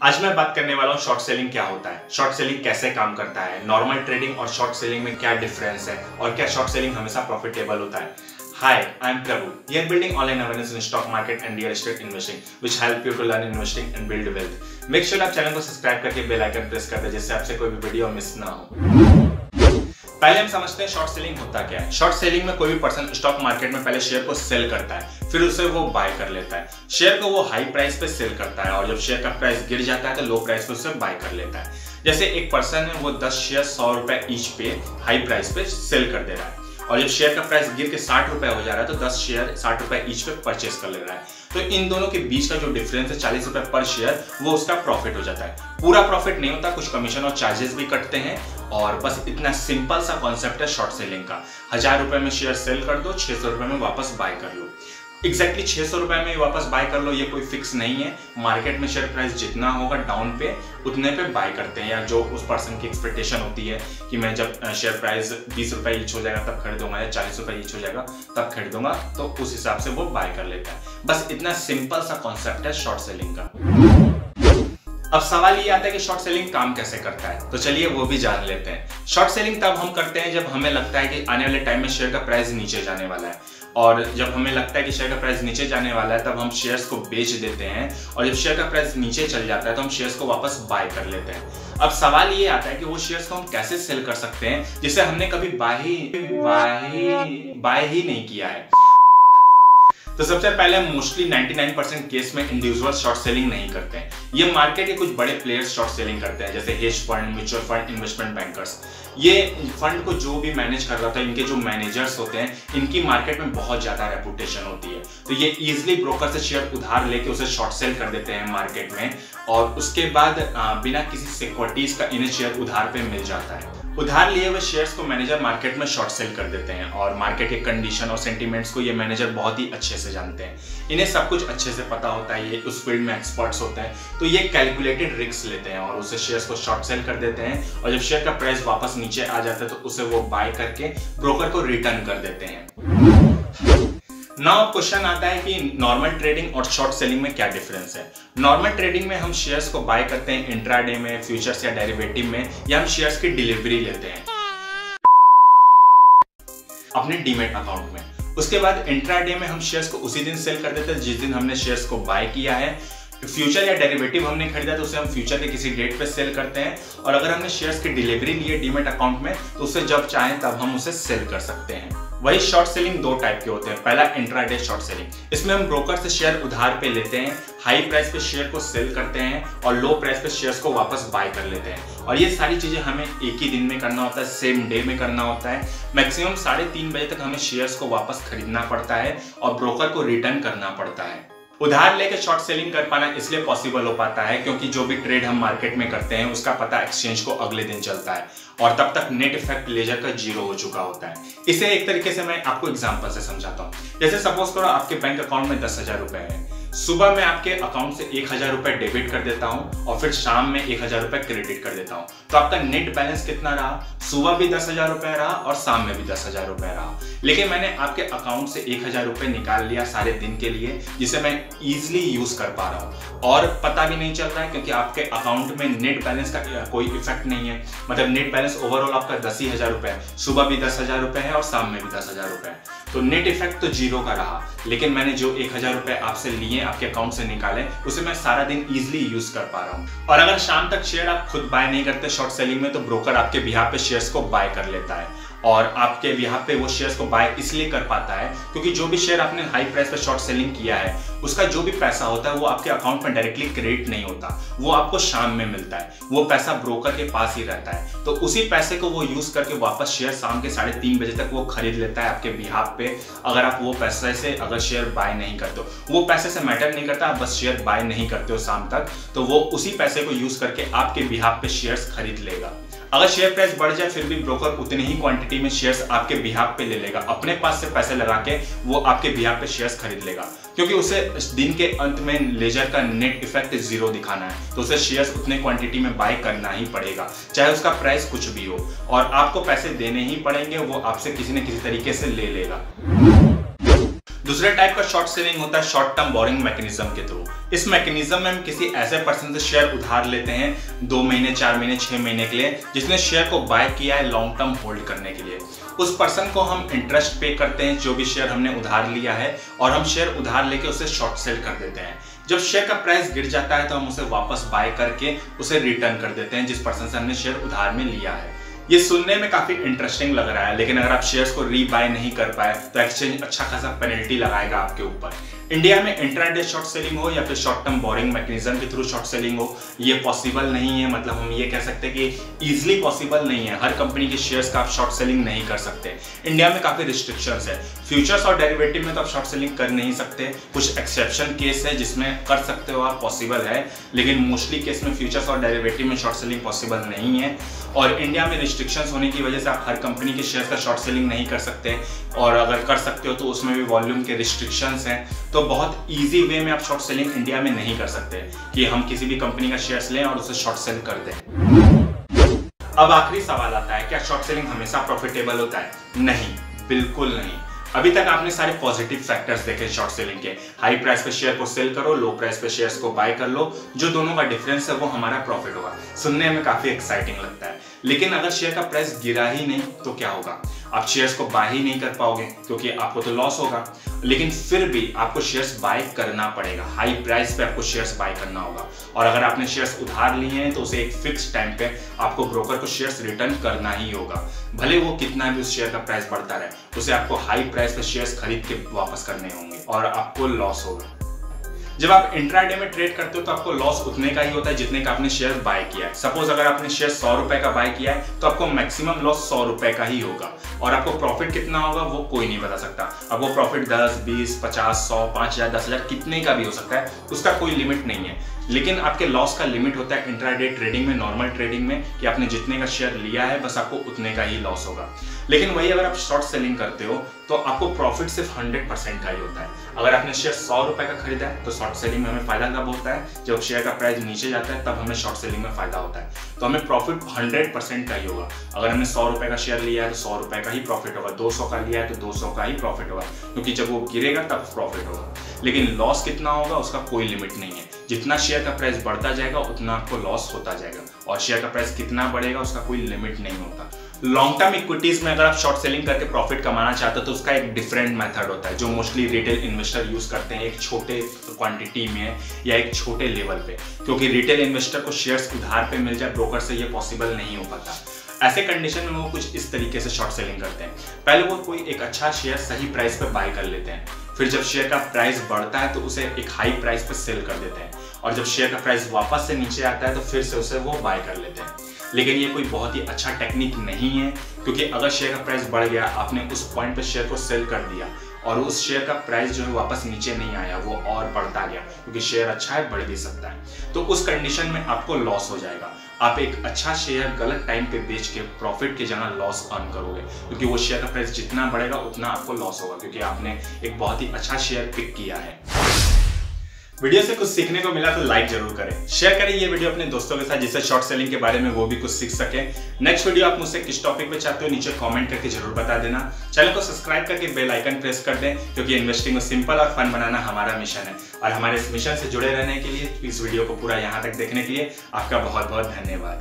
आज मैं बात करने वाला हूँ शॉर्ट सेलिंग क्या होता है, शॉर्ट सेलिंग कैसे काम करता है, नॉर्मल ट्रेडिंग और शॉर्ट सेलिंग में क्या डिफरेंस है और क्या शॉर्ट सेलिंग हमेशा प्रॉफिटेबल होता है। Hi, I am Prabhu. We are building online awareness in stock market and real estate investing, which help you to learn investing and build wealth. Make sure आप channel को subscribe करके bell icon press कर दें जिससे आपसे कोई भी video miss ना हो। पहले हम समझते हैं शॉर्ट सेलिंग होता क्या है। शॉर्ट सेलिंग में कोई भी पर्सन स्टॉक मार्केट में पहले शेयर को सेल करता है, फिर उसे वो बाय कर लेता है। शेयर को वो हाई प्राइस पे सेल करता है और जब शेयर का प्राइस गिर जाता है तो लो प्राइस पे उसे बाय कर लेता है। जैसे एक पर्सन है वो 10 शेयर 100 रुपए ईच पे हाई प्राइस पे सेल कर दे रहा है और जब शेयर का प्राइस गिर के 60 रुपए हो जा रहा है तो 10 शेयर 60 रुपए ईच पे परचेस कर ले रहा है। तो इन दोनों के बीच का जो डिफरेंस है 40 रुपए पर शेयर, वो उसका प्रॉफिट हो जाता है। पूरा प्रॉफिट नहीं होता, कुछ कमीशन और चार्जेस भी कटते हैं और बस इतना सिंपल सा कॉन्सेप्ट है शॉर्ट सेलिंग का। 1000 रुपए में शेयर सेल कर दो, 600 रुपए में वापस बाय कर लो। एग्जैक्टली 600 रुपए में वापस बाय कर लो, ये कोई फिक्स नहीं है। मार्केट में शेयर प्राइस जितना होगा डाउन पे उतने पे बाय करते हैं, या जो उस पर्सन की एक्सपेक्टेशन होती है कि मैं जब शेयर प्राइस 20 रुपए ईच हो जाएगा तब खरीदूंगा या 40 रुपए ईच हो जाएगा तब खरीदूंगा, तो उस हिसाब से वो बाय कर लेता है। बस इतना सिंपल सा कॉन्सेप्ट है शॉर्ट सेलिंग का। अब सवाल ये आता है कि शॉर्ट सेलिंग काम कैसे करता है, तो चलिए वो भी जान लेते हैं। शॉर्ट सेलिंग तब हम करते हैं जब हमें लगता है कि आने वाले टाइम में शेयर का प्राइस नीचे जाने वाला है, और जब हमें लगता है कि शेयर का प्राइस नीचे जाने वाला है तब हम शेयर्स को बेच देते हैं और जब शेयर का प्राइस नीचे चल जाता है तो हम शेयर्स को वापस बाय कर लेते हैं। अब सवाल ये आता है कि वो शेयर्स को हम कैसे सेल कर सकते हैं जिसे हमने कभी बाय ही नहीं किया है। तो सबसे पहले मोस्टली 99% केस में इंडिविजुअल शॉर्ट सेलिंग नहीं करते हैं। ये मार्केट के कुछ बड़े प्लेयर्स शॉर्ट सेलिंग करते हैं, जैसे hedge fund, mutual fund, investment bankers. ये फंड को जो भी मैनेज कर रहा था, इनके जो मैनेजर्स होते हैं, इनकी मार्केट में बहुत ज्यादा रेपुटेशन होती है, तो ये इजिली ब्रोकर से शेयर उधार लेके उसे शॉर्ट सेल कर देते हैं मार्केट में और उसके बाद बिना किसी सिक्योरिटीज का इन्हें शेयर उधार पे मिल जाता है। उधार लिए हुए शेयर्स को मैनेजर मार्केट में शॉर्ट सेल कर देते हैं और मार्केट के कंडीशन और सेंटीमेंट्स को ये मैनेजर बहुत ही अच्छे से जानते हैं। इन्हें सब कुछ अच्छे से पता होता है, ये उस फील्ड में एक्सपर्ट्स होते हैं, तो ये कैलकुलेटेड रिस्क लेते हैं और उसे शेयर्स को शॉर्ट सेल कर देते हैं और जब शेयर का प्राइस वापस नीचे आ जाता है तो उसे वो बाय करके ब्रोकर को रिटर्न कर देते हैं। नाउ क्वेश्चन आता है कि नॉर्मल ट्रेडिंग और शॉर्ट सेलिंग में क्या डिफरेंस है। नॉर्मल ट्रेडिंग में हम शेयर्स को बाय करते हैं इंट्राडे में, फ्यूचर्स या डेरिवेटिव में, या हम शेयर्स की डिलीवरी लेते हैं अपने डीमैट अकाउंट में। उसके बाद इंट्राडे में हम शेयर्स को उसी दिन सेल कर देते हैं जिस दिन हमने शेयर्स को बाय किया है। फ्यूचर या डेरिवेटिव हमने खरीदा तो उसे हम फ्यूचर के किसी डेट पे सेल करते हैं और अगर हमने शेयर्स की डिलीवरी ली है डीमैट अकाउंट में तो उसे जब चाहें तब हम उसे सेल कर सकते हैं। वही शॉर्ट सेलिंग दो टाइप के होते हैं। पहला इंट्राडे शॉर्ट सेलिंग, इसमें हम ब्रोकर से शेयर उधार पे लेते हैं, हाई प्राइस पे शेयर को सेल करते हैं और लो प्राइस पे शेयर्स को वापस बाय कर लेते हैं और ये सारी चीजें हमें एक ही दिन में करना होता है, सेम डे में करना होता है। मैक्सिमम 3:30 बजे तक हमें शेयर्स को वापस खरीदना पड़ता है और ब्रोकर को रिटर्न करना पड़ता है। उधार लेके शॉर्ट सेलिंग कर पाना इसलिए पॉसिबल हो पाता है क्योंकि जो भी ट्रेड हम मार्केट में करते हैं उसका पता एक्सचेंज को अगले दिन चलता है और तब तक नेट इफेक्ट लेजर का 0 हो चुका होता है। इसे एक तरीके से मैं आपको एग्जांपल से समझाता हूँ। जैसे सपोज करो आपके बैंक अकाउंट में 10,000 रुपए है, सुबह मैं आपके अकाउंट से 1,000 रुपए डेबिट कर देता हूँ और फिर शाम में 1,000 रुपए क्रेडिट कर देता हूँ, तो आपका नेट बैलेंस कितना रहा? सुबह भी 10,000 रुपए रहा और शाम में भी 10,000 रुपए रहा। लेकिन मैंने आपके अकाउंट से 1,000 रुपए निकाल लिया सारे दिन के लिए, जिसे मैं इजिली यूज कर पा रहा हूँ और पता भी नहीं चल रहा है क्योंकि आपके अकाउंट में नेट बैलेंस का कोई इफेक्ट नहीं है। मतलब नेट बैलेंस ओवरऑल आपका 10,000 रुपए है, सुबह भी 10,000 रुपए है और शाम में भी 10,000 रुपए है, तो नेट इफेक्ट तो 0 का रहा। लेकिन मैंने जो 1,000 रुपए आपसे लिए, आपके अकाउंट से निकाले, उसे मैं सारा दिन इजिली यूज कर पा रहा हूँ। और अगर शाम तक शेयर आप खुद बाय नहीं करते शॉर्ट सेलिंग में तो ब्रोकर आपके बिहाफ पे शेयर्स को बाय कर लेता है और आपके बिहाफ पे वो शेयर्स को बाय इसलिए कर पाता है क्योंकि जो भी शेयर आपने हाई प्राइस पे शॉर्ट सेलिंग किया है उसका जो भी पैसा होता है वो आपके अकाउंट में डायरेक्टली क्रेडिट नहीं होता, वो आपको शाम में मिलता है, वो पैसा ब्रोकर के पास ही रहता है। तो उसी पैसे को वो यूज करके वापस शेयर शाम के 3:30 बजे तक वो खरीद लेता है आपके बिहाफ पे। अगर आप वो पैसे से अगर शेयर बाय नहीं करते हो, वो पैसे से मैटर नहीं करता, आप बस शेयर बाय नहीं करते हो शाम तक, तो वो उसी पैसे को यूज करके आपके बिहाफ पे शेयर्स खरीद लेगा। अगर शेयर प्राइस बढ़ जाए फिर भी ब्रोकर उतनी ही क्वांटिटी में शेयर्स आपके बिहाफ पे ले लेगा, अपने पास से पैसे लगा के वो आपके बिहाफ पे शेयर्स खरीद लेगा क्योंकि उसे दिन के अंत में लेजर का नेट इफेक्ट 0 दिखाना है, तो उसे शेयर्स उतने क्वांटिटी में बाय करना ही पड़ेगा चाहे उसका प्राइस कुछ भी हो और आपको पैसे देने ही पड़ेंगे, वो आपसे किसी न किसी तरीके से ले लेगा। दूसरे टाइप का शॉर्ट सेलिंग होता है शॉर्ट टर्म बोरिंग मैकेनिज्म के थ्रू। इस मैकेनिज्म में हम किसी ऐसे पर्सन से शेयर उधार लेते हैं 2 महीने, 4 महीने, 6 महीने के लिए, जिसने शेयर को बाय किया है लॉन्ग टर्म होल्ड करने के लिए। उस पर्सन को हम इंटरेस्ट पे करते हैं जो भी शेयर हमने उधार लिया है, और हम शेयर उधार लेके उसे शॉर्ट सेल कर देते हैं। जब शेयर का प्राइस गिर जाता है तो हम उसे वापस बाय करके उसे रिटर्न कर देते हैं जिस पर्सन से हमने शेयर उधार में लिया है। ये सुनने में काफी इंटरेस्टिंग लग रहा है, लेकिन अगर आप शेयर्स को रीबाय नहीं कर पाए तो एक्सचेंज अच्छा खासा पेनल्टी लगाएगा आपके ऊपर। इंडिया में इंट्राडे शॉर्ट सेलिंग हो या फिर शॉर्ट टर्म बोरिंग मैकेनिज्म के थ्रू शॉर्ट सेलिंग हो, ये पॉसिबल नहीं है। मतलब हम ये कह सकते हैं कि इजीली पॉसिबल नहीं है। हर कंपनी के शेयर्स का आप शॉर्ट सेलिंग नहीं कर सकते। इंडिया में काफी रिस्ट्रिक्शंस है। फ्यूचर्स और डेरिवेटिव में तो आप शॉर्ट सेलिंग कर नहीं सकते। कुछ एक्सेप्शन केस है जिसमें कर सकते हो आप, पॉसिबल है, लेकिन मोस्टली केस में फ्यूचर्स और डेरिवेटिव में शॉर्ट सेलिंग पॉसिबल नहीं है। और इंडिया में रिस्ट्रिक्शंस होने की वजह से आप हर कंपनी के शेयर्स का शॉर्ट सेलिंग नहीं कर सकते, और अगर कर सकते हो तो उसमें भी वॉल्यूम के रिस्ट्रिक्शंस हैं। तो बहुत ईजी वे में आप शॉर्ट सेलिंग इंडिया में नहीं कर सकते कि हम किसी भी कंपनी का शेयर्स लें और उसे शॉर्ट सेल कर दें। अब आखिरी सवाल आता है, क्या शॉर्ट सेलिंग हमेशा प्रॉफिटेबल होता है? नहीं, बिल्कुल नहीं। अभी तक आपने सारे पॉजिटिव फैक्टर्स देखे शॉर्ट सेलिंग के। हाई प्राइस पे शेयर को सेल करो, लो प्राइस पे शेयर्स को बाय कर लो, जो दोनों का डिफरेंस है वो हमारा प्रॉफिट होगा। सुनने में काफी एक्साइटिंग लगता है, लेकिन अगर शेयर का प्राइस गिरा ही नहीं तो क्या होगा? आप शेयर्स को बाय ही नहीं कर पाओगे क्योंकि आपको तो लॉस होगा। लेकिन फिर भी आपको शेयर्स बाय करना पड़ेगा, हाई प्राइस पे आपको शेयर्स बाय करना होगा। और अगर आपने शेयर्स उधार लिए हैं तो उसे एक फिक्स टाइम पे आपको ब्रोकर को शेयर्स रिटर्न करना ही होगा। भले वो कितना भी उस शेयर का प्राइस बढ़ता रहे, उसे आपको हाई प्राइस पे शेयर्स खरीद के वापस करने होंगे और आपको लॉस होगा। जब आप इंट्राडे में ट्रेड करते हो तो आपको लॉस उतने का ही होता है जितने का आपने शेयर बाय किया है। सपोज अगर आपने शेयर 100 रुपए का बाय किया है तो आपको मैक्सिमम लॉस 100 रुपए का ही होगा, और आपको प्रॉफिट कितना होगा वो कोई नहीं बता सकता। अब वो प्रॉफिट 10, 20, 50, 100, 5000, 10,000 कितने का भी हो सकता है, उसका कोई लिमिट नहीं है। लेकिन आपके लॉस का लिमिट होता है इंट्राडे ट्रेडिंग में, नॉर्मल ट्रेडिंग में, कि आपने जितने का शेयर लिया है बस आपको उतने का ही लॉस होगा। लेकिन वही अगर आप शॉर्ट सेलिंग करते हो तो आपको प्रॉफिट सिर्फ 100% का ही होता है। अगर आपने शेयर 100 रुपए का खरीदा है तो शॉर्ट सेलिंग में हमें फायदा कब होता है? जब शेयर का प्राइस नीचे जाता है तब हमें शॉर्ट सेलिंग में फायदा होता है। तो हमें प्रॉफिट 100% का ही होगा। अगर हमने 100 रुपए का शेयर लिया है तो 100 रुपए का ही प्रॉफिट होगा, 200 का लिया है तो 200 का ही प्रॉफिट होगा, क्योंकि जब वो गिरेगा तब प्रॉफिट होगा। लेकिन लॉस कितना होगा उसका कोई लिमिट नहीं है। जितना शेयर का प्राइस बढ़ता जाएगा उतना आपको लॉस होता जाएगा, और शेयर का प्राइस कितना बढ़ेगा उसका कोई लिमिट नहीं होता। लॉन्ग टर्म इक्विटीज में अगर आप शॉर्ट सेलिंग करके प्रॉफिट कमाना चाहते हो तो उसका एक डिफरेंट मेथड होता है जो मोस्टली रिटेल इन्वेस्टर यूज करते हैं, एक छोटे क्वांटिटी में या एक छोटे लेवल पे, क्योंकि रिटेल इन्वेस्टर को शेयर्स उधार पे मिल जाए ब्रोकर से ये पॉसिबल नहीं हो पाता। ऐसे कंडीशन में वो कुछ इस तरीके से शॉर्ट सेलिंग करते हैं। पहले वो कोई एक अच्छा शेयर सही प्राइस पे बाय कर लेते हैं, फिर जब शेयर का प्राइस बढ़ता है तो उसे एक हाई प्राइस पे सेल कर देते हैं, और जब शेयर का प्राइस वापस से नीचे आता है तो फिर से उसे वो बाय कर लेते हैं। लेकिन ये कोई बहुत ही अच्छा टेक्निक नहीं है, क्योंकि अगर शेयर का प्राइस बढ़ गया, आपने उस पॉइंट पे शेयर को सेल कर दिया और उस शेयर का प्राइस जो है वापस नीचे नहीं आया, वो और बढ़ता गया, क्योंकि शेयर अच्छा है, बढ़ भी सकता है, तो उस कंडीशन में आपको लॉस हो जाएगा। आप एक अच्छा शेयर गलत टाइम पे बेच के प्रॉफिट की जगह लॉस अर्न करोगे, क्योंकि वो शेयर का प्राइस जितना बढ़ेगा उतना आपको लॉस होगा, क्योंकि आपने एक बहुत ही अच्छा शेयर पिक किया है। वीडियो से कुछ सीखने को मिला तो लाइक जरूर करें, शेयर करें ये वीडियो अपने दोस्तों के साथ जिससे शॉर्ट सेलिंग के बारे में वो भी कुछ सीख सके। नेक्स्ट वीडियो आप मुझसे किस टॉपिक पे चाहते हो नीचे कमेंट करके जरूर बता देना। चैनल को सब्सक्राइब करके बेल आइकन प्रेस कर दें, क्योंकि इन्वेस्टिंग को सिंपल और फन बनाना हमारा मिशन है, और हमारे इस मिशन से जुड़े रहने के लिए, इस वीडियो को पूरा यहाँ तक देखने के लिए आपका बहुत बहुत धन्यवाद।